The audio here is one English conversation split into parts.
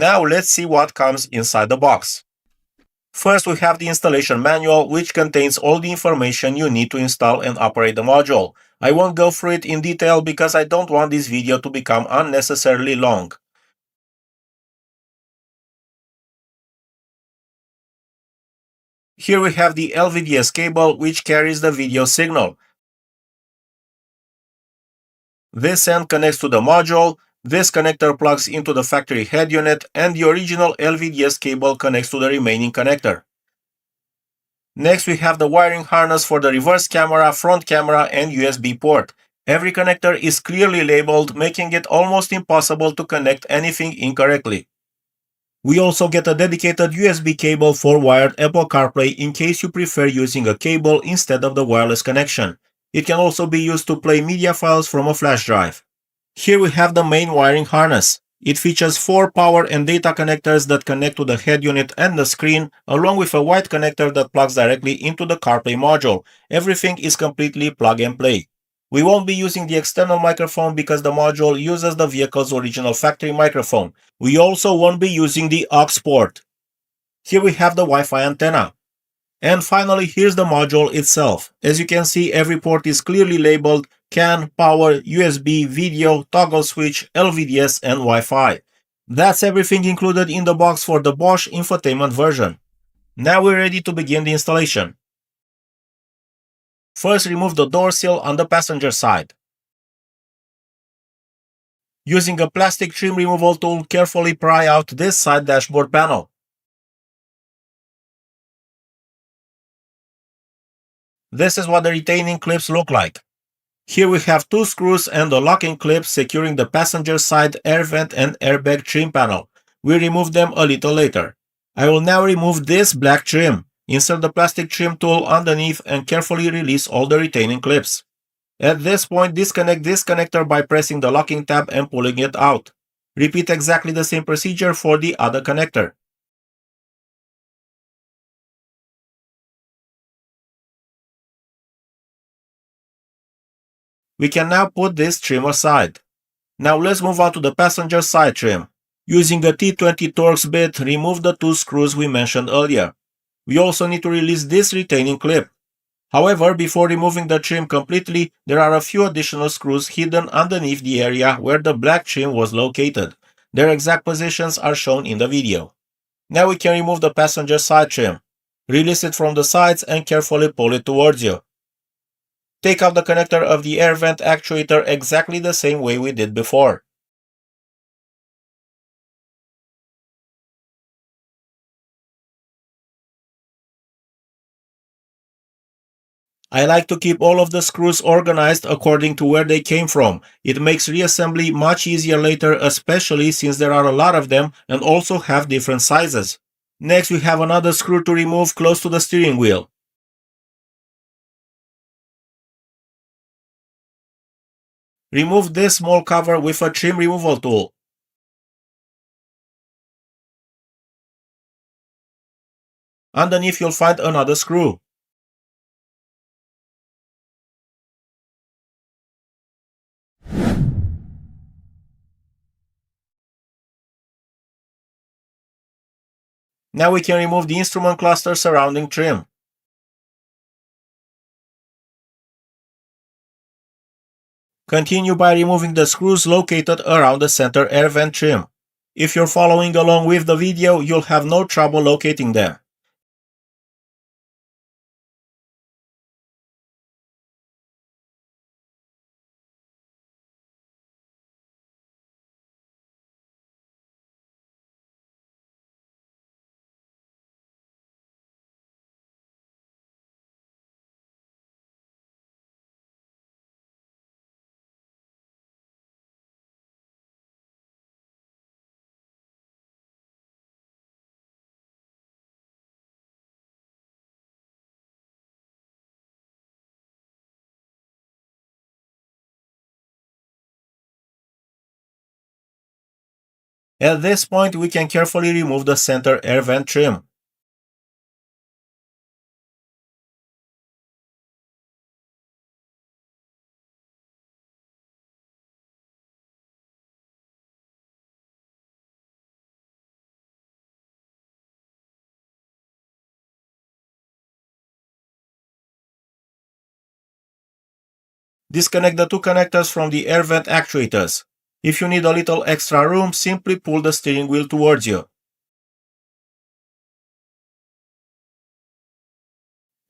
Now let's see what comes inside the box. First, we have the installation manual, which contains all the information you need to install and operate the module. I won't go through it in detail because I don't want this video to become unnecessarily long. Here we have the LVDS cable, which carries the video signal. This end connects to the module, this connector plugs into the factory head unit, and the original LVDS cable connects to the remaining connector. Next, we have the wiring harness for the reverse camera, front camera, and USB port. Every connector is clearly labeled, making it almost impossible to connect anything incorrectly. We also get a dedicated USB cable for wired Apple CarPlay in case you prefer using a cable instead of the wireless connection. It can also be used to play media files from a flash drive. Here we have the main wiring harness. It features 4 power and data connectors that connect to the head unit and the screen, along with a white connector that plugs directly into the CarPlay module. Everything is completely plug and play. We won't be using the external microphone because the module uses the vehicle's original factory microphone. We also won't be using the aux port. Here we have the Wi-Fi antenna. And finally, here's the module itself. As you can see, every port is clearly labeled CAN, power, USB, video, toggle switch, LVDS, and Wi-Fi. That's everything included in the box for the Bosch infotainment version. Now we're ready to begin the installation. First, remove the door sill on the passenger side. Using a plastic trim removal tool, carefully pry out this side dashboard panel. This is what the retaining clips look like. Here we have 2 screws and a locking clip securing the passenger side air vent and airbag trim panel. We remove them a little later. I will now remove this black trim. Insert the plastic trim tool underneath and carefully release all the retaining clips. At this point, disconnect this connector by pressing the locking tab and pulling it out. Repeat exactly the same procedure for the other connector. We can now put this trim aside. Now let's move on to the passenger side trim. Using a T20 Torx bit, remove the 2 screws we mentioned earlier. We also need to release this retaining clip. However, before removing the trim completely, there are a few additional screws hidden underneath the area where the black trim was located. Their exact positions are shown in the video. Now we can remove the passenger side trim. Release it from the sides and carefully pull it towards you. Take out the connector of the air vent actuator exactly the same way we did before. I like to keep all of the screws organized according to where they came from. It makes reassembly much easier later, especially since there are a lot of them and also have different sizes. Next, we have another screw to remove close to the steering wheel. Remove this small cover with a trim removal tool. Underneath you'll find another screw. Now we can remove the instrument cluster surrounding trim. Continue by removing the screws located around the center air vent trim. If you're following along with the video, you'll have no trouble locating them. At this point, we can carefully remove the center air vent trim. Disconnect the two connectors from the air vent actuators. If you need a little extra room, simply pull the steering wheel towards you.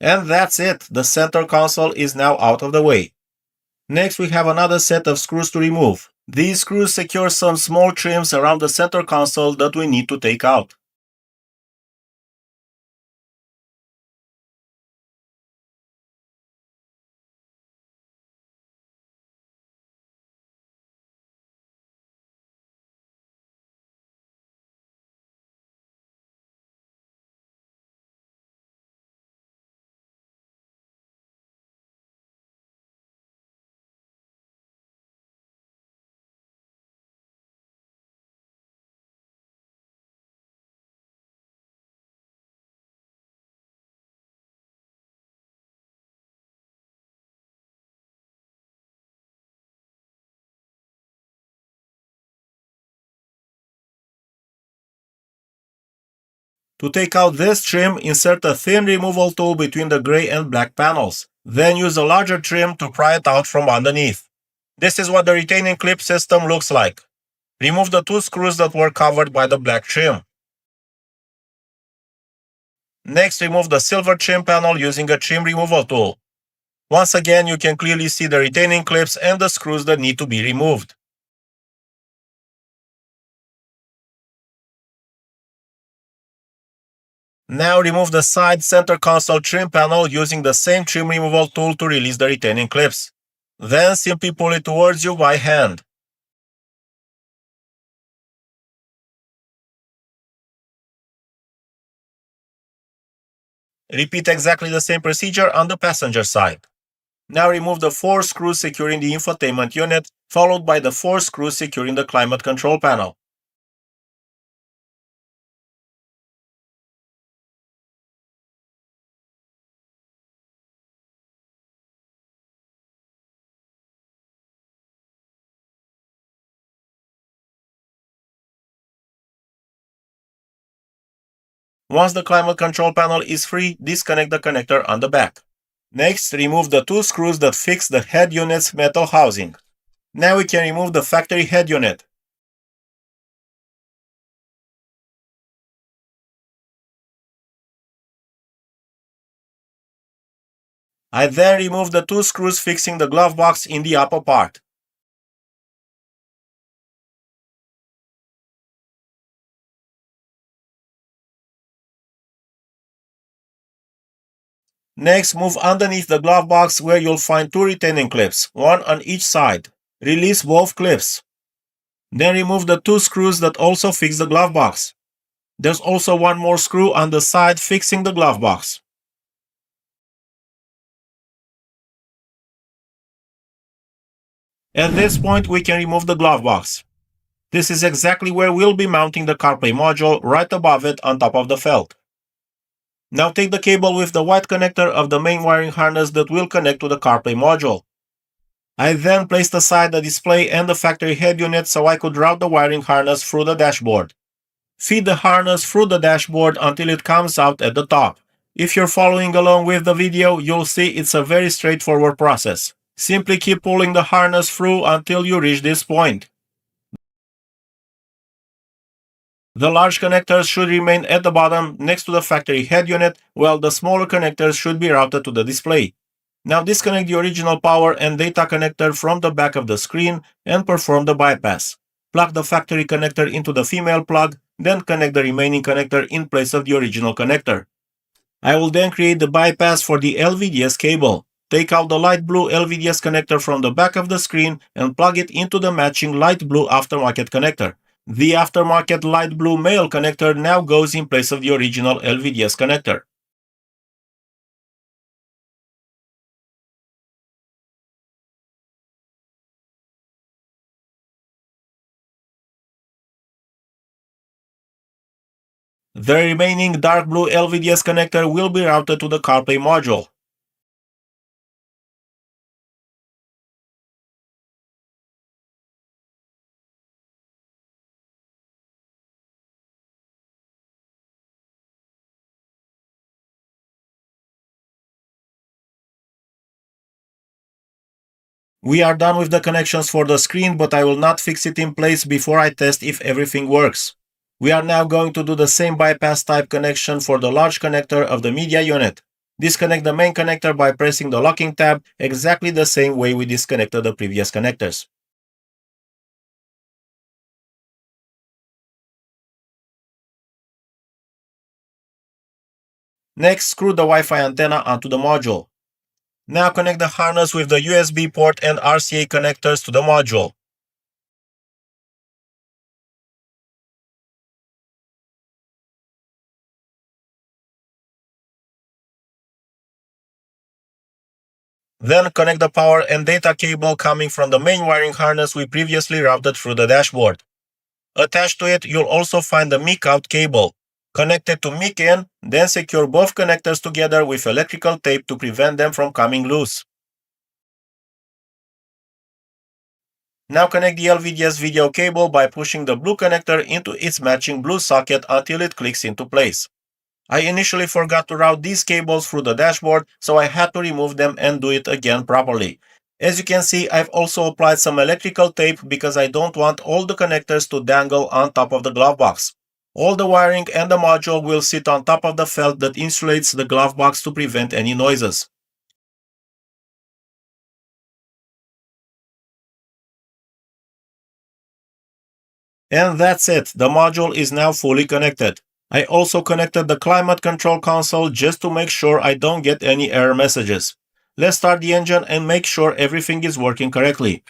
And that's it, the center console is now out of the way. Next we have another set of screws to remove. These screws secure some small trims around the center console that we need to take out. To take out this trim, insert a thin removal tool between the gray and black panels. Then use a larger trim to pry it out from underneath. This is what the retaining clip system looks like. Remove the two screws that were covered by the black trim. Next, remove the silver trim panel using a trim removal tool. Once again, you can clearly see the retaining clips and the screws that need to be removed. Now remove the side center console trim panel using the same trim removal tool to release the retaining clips. Then simply pull it towards you by hand. Repeat exactly the same procedure on the passenger side. Now remove the 4 screws securing the infotainment unit, followed by the 4 screws securing the climate control panel. Once the climate control panel is free, disconnect the connector on the back. Next, remove the 2 screws that fix the head unit's metal housing. Now we can remove the factory head unit. I then remove the 2 screws fixing the glove box in the upper part. Next, move underneath the glove box where you'll find 2 retaining clips, one on each side. Release both clips. Then remove the 2 screws that also fix the glove box. There's also one more screw on the side fixing the glove box. At this point, we can remove the glove box. This is exactly where we'll be mounting the CarPlay module, right above it on top of the felt. Now take the cable with the white connector of the main wiring harness that will connect to the CarPlay module. I then placed aside the display and the factory head unit so I could route the wiring harness through the dashboard. Feed the harness through the dashboard until it comes out at the top. If you're following along with the video, you'll see it's a very straightforward process. Simply keep pulling the harness through until you reach this point. The large connectors should remain at the bottom next to the factory head unit, while the smaller connectors should be routed to the display. Now disconnect the original power and data connector from the back of the screen and perform the bypass. Plug the factory connector into the female plug, then connect the remaining connector in place of the original connector. I will then create the bypass for the LVDS cable. Take out the light blue LVDS connector from the back of the screen and plug it into the matching light blue aftermarket connector. The aftermarket light blue male connector now goes in place of the original LVDS connector. The remaining dark blue LVDS connector will be routed to the CarPlay module. We are done with the connections for the screen, but I will not fix it in place before I test if everything works. We are now going to do the same bypass type connection for the large connector of the media unit. Disconnect the main connector by pressing the locking tab exactly the same way we disconnected the previous connectors. Next, screw the Wi-Fi antenna onto the module. Now connect the harness with the USB port and RCA connectors to the module. Then connect the power and data cable coming from the main wiring harness we previously routed through the dashboard. Attached to it, you'll also find the mic out cable. Connect it to mic in, then secure both connectors together with electrical tape to prevent them from coming loose. Now connect the LVDS video cable by pushing the blue connector into its matching blue socket until it clicks into place. I initially forgot to route these cables through the dashboard, so I had to remove them and do it again properly. As you can see, I've also applied some electrical tape because I don't want all the connectors to dangle on top of the glove box. All the wiring and the module will sit on top of the felt that insulates the glove box to prevent any noises. And that's it, the module is now fully connected. I also connected the climate control console just to make sure I don't get any error messages. Let's start the engine and make sure everything is working correctly.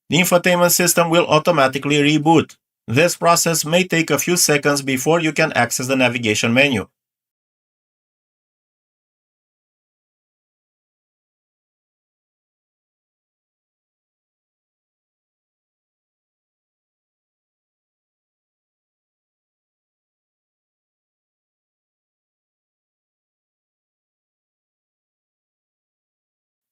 The infotainment system will automatically reboot. This process may take a few seconds before you can access the navigation menu.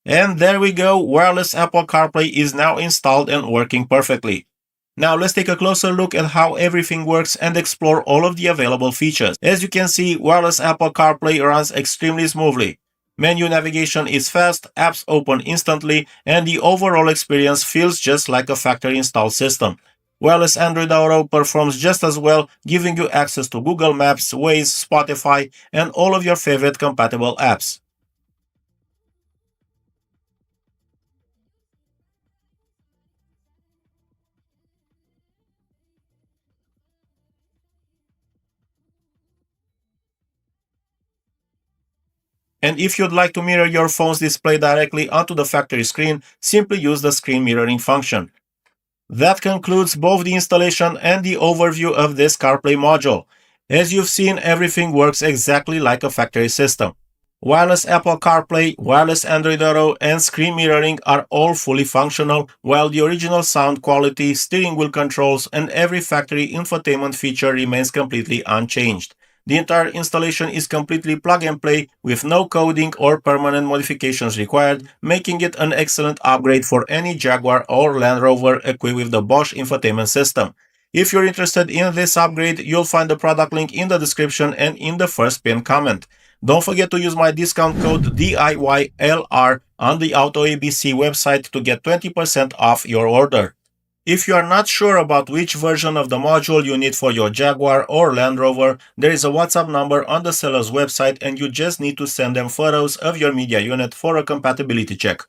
And there we go, wireless Apple CarPlay is now installed and working perfectly. Now let's take a closer look at how everything works and explore all of the available features. As you can see, wireless Apple CarPlay runs extremely smoothly. Menu navigation is fast, apps open instantly, and the overall experience feels just like a factory installed system. Wireless Android Auto performs just as well, giving you access to Google Maps, Waze, Spotify, and all of your favorite compatible apps. And if you'd like to mirror your phone's display directly onto the factory screen, simply use the screen mirroring function. That concludes both the installation and the overview of this CarPlay module. As you've seen, everything works exactly like a factory system. Wireless Apple CarPlay, wireless Android Auto, and screen mirroring are all fully functional, while the original sound quality, steering wheel controls, and every factory infotainment feature remains completely unchanged. The entire installation is completely plug and play with no coding or permanent modifications required, making it an excellent upgrade for any Jaguar or Land Rover equipped with the Bosch infotainment system. If you're interested in this upgrade, you'll find the product link in the description and in the first pinned comment. Don't forget to use my discount code DIYLR on the AUTOABC website to get 20% off your order. If you are not sure about which version of the module you need for your Jaguar or Land Rover, there is a WhatsApp number on the seller's website and you just need to send them photos of your media unit for a compatibility check.